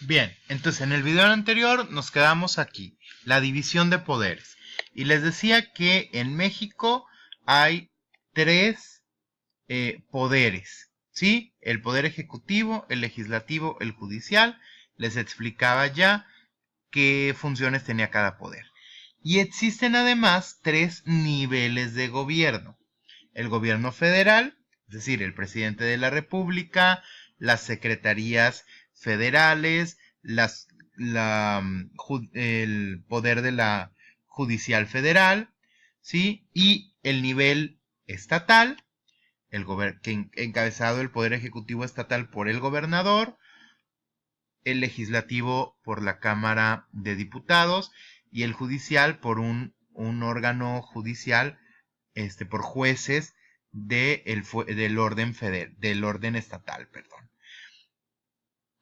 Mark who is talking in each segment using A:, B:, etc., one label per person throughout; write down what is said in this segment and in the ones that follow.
A: Bien, entonces en el video anterior nos quedamos aquí, la división de poderes. Y les decía que en México hay tres poderes, ¿sí? El poder ejecutivo, el legislativo, el judicial. Les explicaba ya qué funciones tenía cada poder. Y existen además tres niveles de gobierno. El gobierno federal, es decir, el presidente de la República, las secretarías federales, el poder de la judicial federal, ¿sí? Y el nivel estatal, encabezado el poder ejecutivo estatal por el gobernador, el legislativo por la Cámara de Diputados y el judicial por un órgano judicial, por jueces del orden del orden estatal, perdón.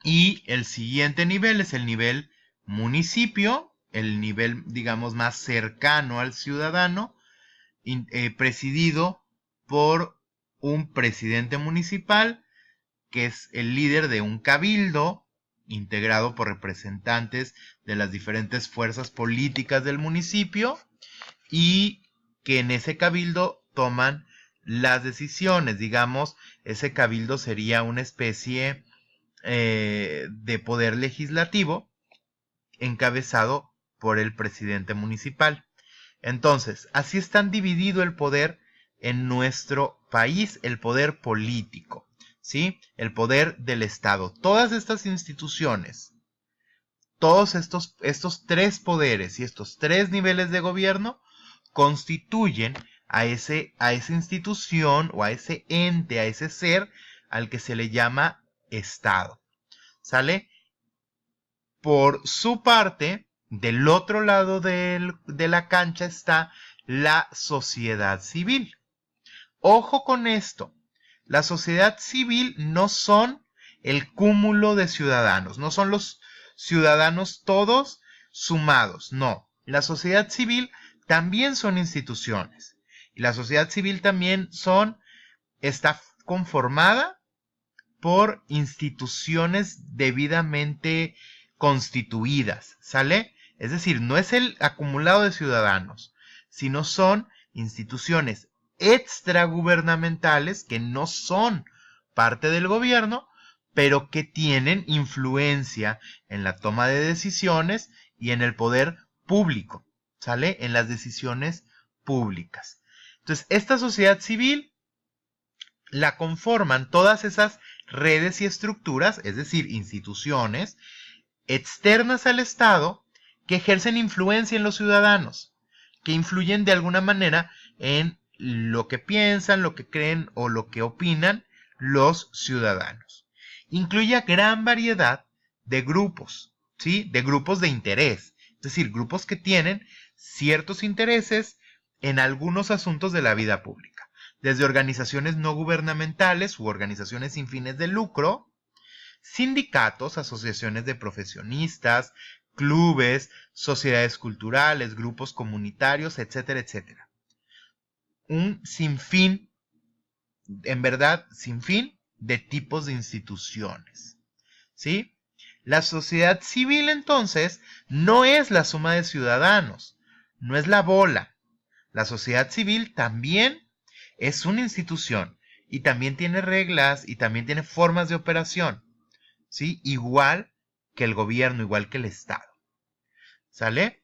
A: Y el siguiente nivel es el nivel municipio, el nivel, digamos, más cercano al ciudadano, presidido por un presidente municipal, que es el líder de un cabildo, integrado por representantes de las diferentes fuerzas políticas del municipio, y que en ese cabildo toman las decisiones. Digamos, ese cabildo sería una especie de poder legislativo encabezado por el presidente municipal. Entonces, así está dividido el poder en nuestro país, el poder político, ¿sí? El poder del Estado. Todas estas instituciones, todos estos tres poderes y estos tres niveles de gobierno constituyen a esa institución o a ese ente, a ese ser al que se le llama Estado. ¿Sale? Por su parte, del otro lado de la cancha está la sociedad civil. Ojo con esto, la sociedad civil no son el cúmulo de ciudadanos, no son los ciudadanos todos sumados, no. La sociedad civil también son instituciones. Y la sociedad civil también está conformada por instituciones debidamente constituidas, ¿sale? Es decir, no es el acumulado de ciudadanos, sino son instituciones extragubernamentales que no son parte del gobierno, pero que tienen influencia en la toma de decisiones y en el poder público, ¿sale? En las decisiones públicas. Entonces, esta sociedad civil la conforman todas esas redes y estructuras, es decir, instituciones externas al Estado que ejercen influencia en los ciudadanos, que influyen de alguna manera en lo que piensan, lo que creen o lo que opinan los ciudadanos. Incluye a gran variedad de grupos, ¿sí? De grupos de interés, es decir, grupos que tienen ciertos intereses en algunos asuntos de la vida pública, desde organizaciones no gubernamentales u organizaciones sin fines de lucro, sindicatos, asociaciones de profesionistas, clubes, sociedades culturales, grupos comunitarios, etcétera, etcétera. Un sinfín, en verdad, sinfín de tipos de instituciones. ¿Sí? La sociedad civil, entonces, no es la suma de ciudadanos, no es la bola. La sociedad civil también es una institución y también tiene reglas y también tiene formas de operación. ¿Sí? Igual que el gobierno, igual que el Estado. ¿Sale?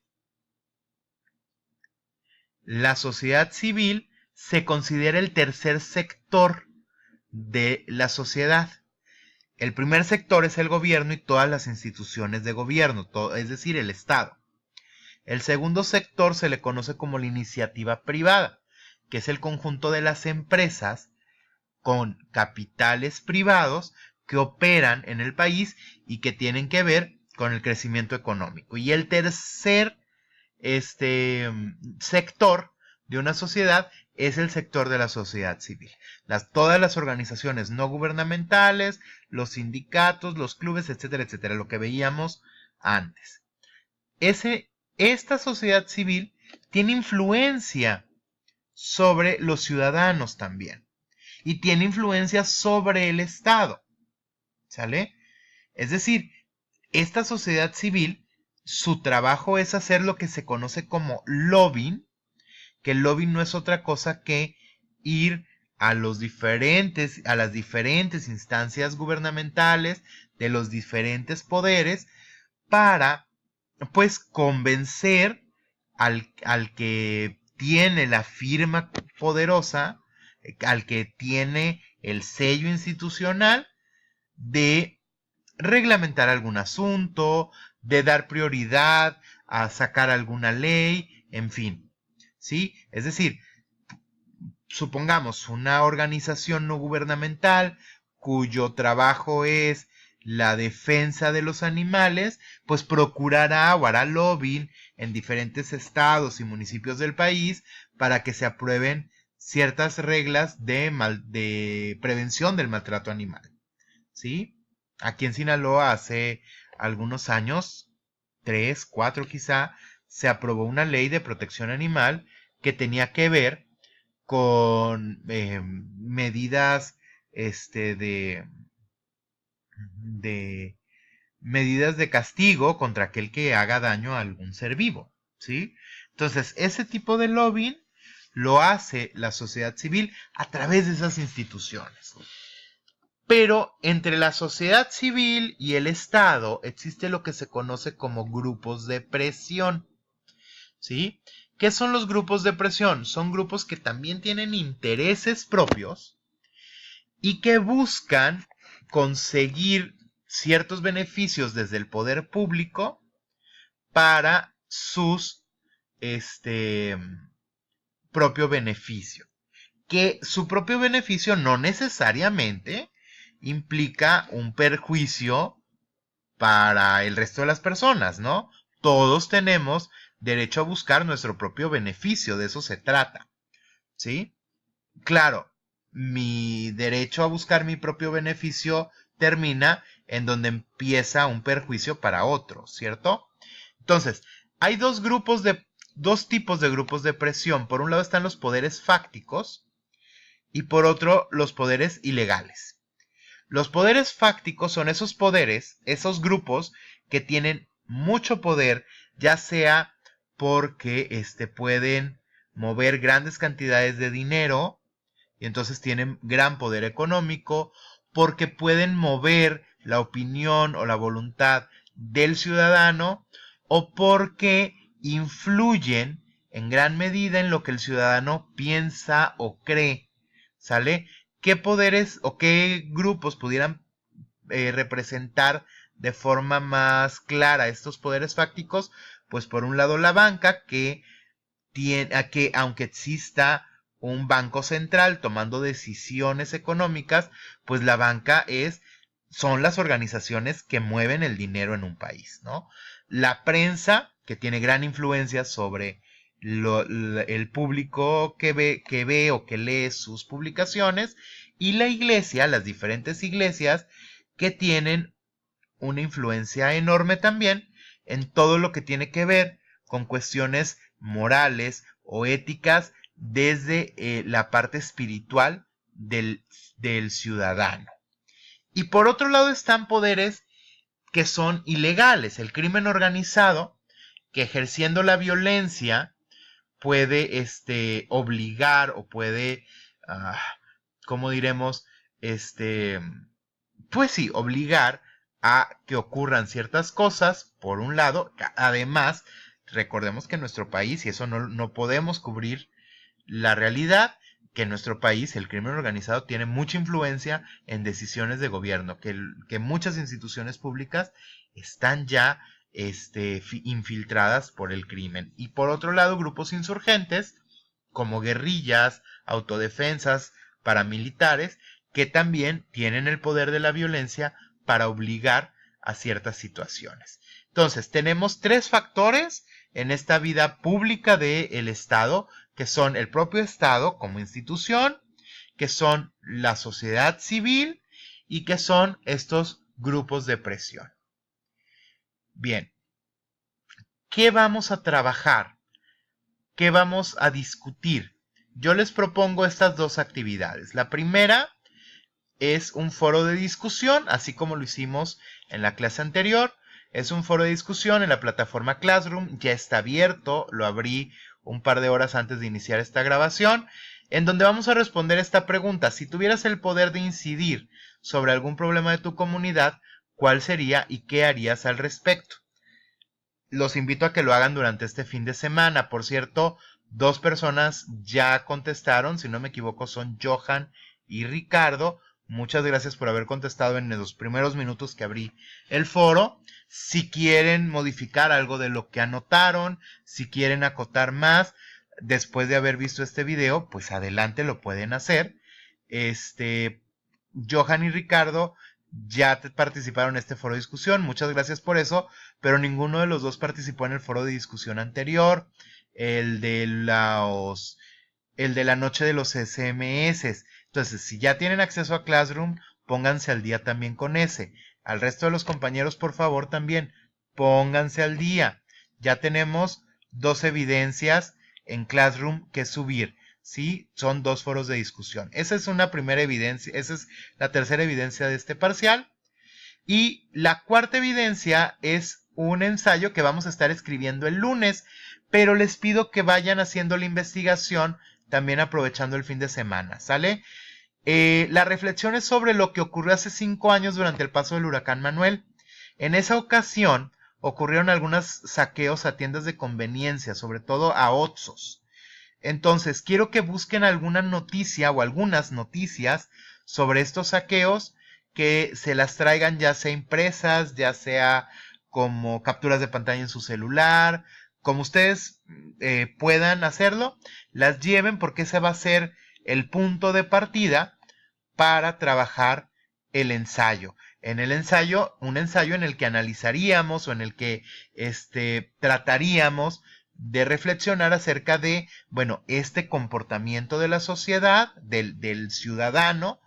A: La sociedad civil se considera el tercer sector de la sociedad. El primer sector es el gobierno y todas las instituciones de gobierno, es decir, el Estado. El segundo sector se le conoce como la iniciativa privada, que es el conjunto de las empresas con capitales privados que operan en el país y que tienen que ver con el crecimiento económico. Y el tercer sector de una sociedad es el sector de la sociedad civil. Todas las organizaciones no gubernamentales, los sindicatos, los clubes, etcétera, etcétera, lo que veíamos antes. Esta sociedad civil tiene influencia sobre los ciudadanos también y tiene influencia sobre el Estado, ¿sale? Es decir, Esta sociedad civil, su trabajo es hacer lo que se conoce como lobbying, que el lobbying no es otra cosa que ir a las diferentes instancias gubernamentales de los diferentes poderes para, pues, convencer al que tiene la firma poderosa, al que tiene el sello institucional, de reglamentar algún asunto, de dar prioridad a sacar alguna ley, en fin, ¿sí? Es decir, supongamos una organización no gubernamental cuyo trabajo es la defensa de los animales, pues procurará o hará lobbying en diferentes estados y municipios del país para que se aprueben ciertas reglas de prevención del maltrato animal, ¿sí? Aquí en Sinaloa hace algunos años, 3, 4 quizá, se aprobó una ley de protección animal que tenía que ver con medidas de medidas de castigo contra aquel que haga daño a algún ser vivo, ¿sí? Entonces, ese tipo de lobbying lo hace la sociedad civil a través de esas instituciones. Pero entre la sociedad civil y el Estado existe lo que se conoce como grupos de presión, ¿sí? ¿Qué son los grupos de presión? Son grupos que también tienen intereses propios y que buscan conseguir ciertos beneficios desde el poder público para sus propio beneficio. Que su propio beneficio no necesariamente implica un perjuicio para el resto de las personas, ¿no? Todos tenemos derecho a buscar nuestro propio beneficio, de eso se trata, ¿sí? Claro, mi derecho a buscar mi propio beneficio termina en donde empieza un perjuicio para otros, ¿cierto? Entonces, hay dos tipos de grupos de presión. Por un lado están los poderes fácticos y por otro los poderes ilegales. Los poderes fácticos son esos poderes, esos grupos que tienen mucho poder, ya sea porque pueden mover grandes cantidades de dinero y entonces tienen gran poder económico, porque pueden mover la opinión o la voluntad del ciudadano, o porque influyen en gran medida en lo que el ciudadano piensa o cree, ¿sale? ¿Qué poderes o qué grupos pudieran representar de forma más clara estos poderes fácticos? Pues por un lado la banca, que aunque exista un banco central tomando decisiones económicas, pues la banca son las organizaciones que mueven el dinero en un país, ¿no? La prensa, que tiene gran influencia sobre el público que ve o que lee sus publicaciones, y la iglesia, las diferentes iglesias, que tienen una influencia enorme también en todo lo que tiene que ver con cuestiones morales o éticas desde la parte espiritual del ciudadano. Y por otro lado están poderes que son ilegales, el crimen organizado, que ejerciendo la violencia puede obligar o puede, ¿cómo diremos? Pues sí, obligar a que ocurran ciertas cosas, por un lado. Además, recordemos que en nuestro país, y eso no podemos cubrir la realidad, que en nuestro país el crimen organizado tiene mucha influencia en decisiones de gobierno, que muchas instituciones públicas están ya infiltradas por el crimen. Y por otro lado, grupos insurgentes, como guerrillas, autodefensas, paramilitares, que también tienen el poder de la violencia para obligar a ciertas situaciones. Entonces, tenemos tres factores en esta vida pública del Estado, que son el propio Estado como institución, que son la sociedad civil y que son estos grupos de presión. Bien, ¿qué vamos a trabajar? ¿Qué vamos a discutir? Yo les propongo estas dos actividades. La primera es un foro de discusión, así como lo hicimos en la clase anterior, Es un foro de discusión en la plataforma Classroom, ya está abierto, lo abrí un par de horas antes de iniciar esta grabación, en donde vamos a responder esta pregunta. Si tuvieras el poder de incidir sobre algún problema de tu comunidad, ¿cuál sería y qué harías al respecto? Los invito a que lo hagan durante este fin de semana. Por cierto, 2 personas ya contestaron, si no me equivoco son Johan y Ricardo. Muchas gracias por haber contestado en los primeros minutos que abrí el foro. Si quieren modificar algo de lo que anotaron, si quieren acotar más, después de haber visto este video, pues adelante lo pueden hacer. Johan y Ricardo ya participaron en este foro de discusión, muchas gracias por eso, pero ninguno de los dos participó en el foro de discusión anterior, el de la noche de los SMS. Entonces, si ya tienen acceso a Classroom, pónganse al día también con ese. Al resto de los compañeros, por favor, también pónganse al día. Ya tenemos 2 evidencias en Classroom que subir. ¿Sí? Son 2 foros de discusión. Esa es una primera evidencia, esa es la tercera evidencia de este parcial. Y la cuarta evidencia es un ensayo que vamos a estar escribiendo el lunes, pero les pido que vayan haciendo la investigación también aprovechando el fin de semana, ¿sale? La reflexión es sobre lo que ocurrió hace 5 años durante el paso del huracán Manuel. En esa ocasión ocurrieron algunos saqueos a tiendas de conveniencia, sobre todo a Oxxos. Entonces, quiero que busquen alguna noticia o algunas noticias sobre estos saqueos, que se las traigan ya sea impresas, ya sea como capturas de pantalla en su celular, como ustedes puedan hacerlo, las lleven porque ese va a ser el punto de partida para trabajar el ensayo. En el ensayo, un ensayo en el que analizaríamos o en el que trataríamos de reflexionar acerca de, bueno, este comportamiento de la sociedad, del ciudadano,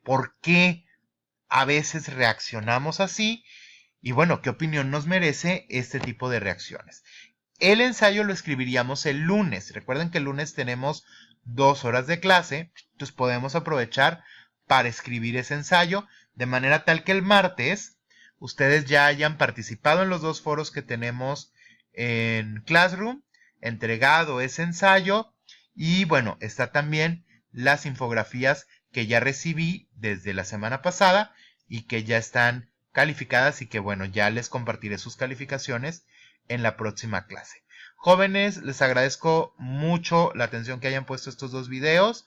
A: por qué a veces reaccionamos así y, bueno, qué opinión nos merece este tipo de reacciones. El ensayo lo escribiríamos el lunes. Recuerden que el lunes tenemos 2 horas de clase, entonces podemos aprovechar para escribir ese ensayo de manera tal que el martes ustedes ya hayan participado en los 2 foros que tenemos en Classroom, entregado ese ensayo y, bueno, está también las infografías que ya recibí desde la semana pasada y que ya están calificadas y que, bueno, ya les compartiré sus calificaciones en la próxima clase. Jóvenes, les agradezco mucho la atención que hayan puesto estos 2 videos.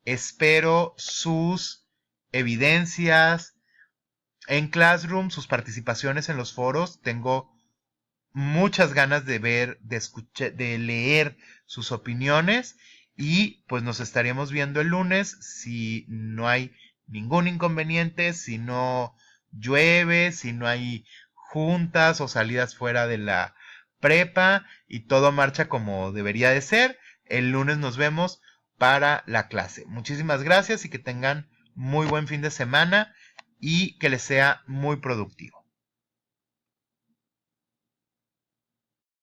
A: Espero sus evidencias en Classroom, sus participaciones en los foros. Tengo muchas ganas de ver, de escuchar, de leer sus opiniones y pues nos estaríamos viendo el lunes si no hay ningún inconveniente, si no llueve, si no hay juntas o salidas fuera de la prepa y todo marcha como debería de ser. El lunes nos vemos para la clase. Muchísimas gracias y que tengan muy buen fin de semana y que les sea muy productivo.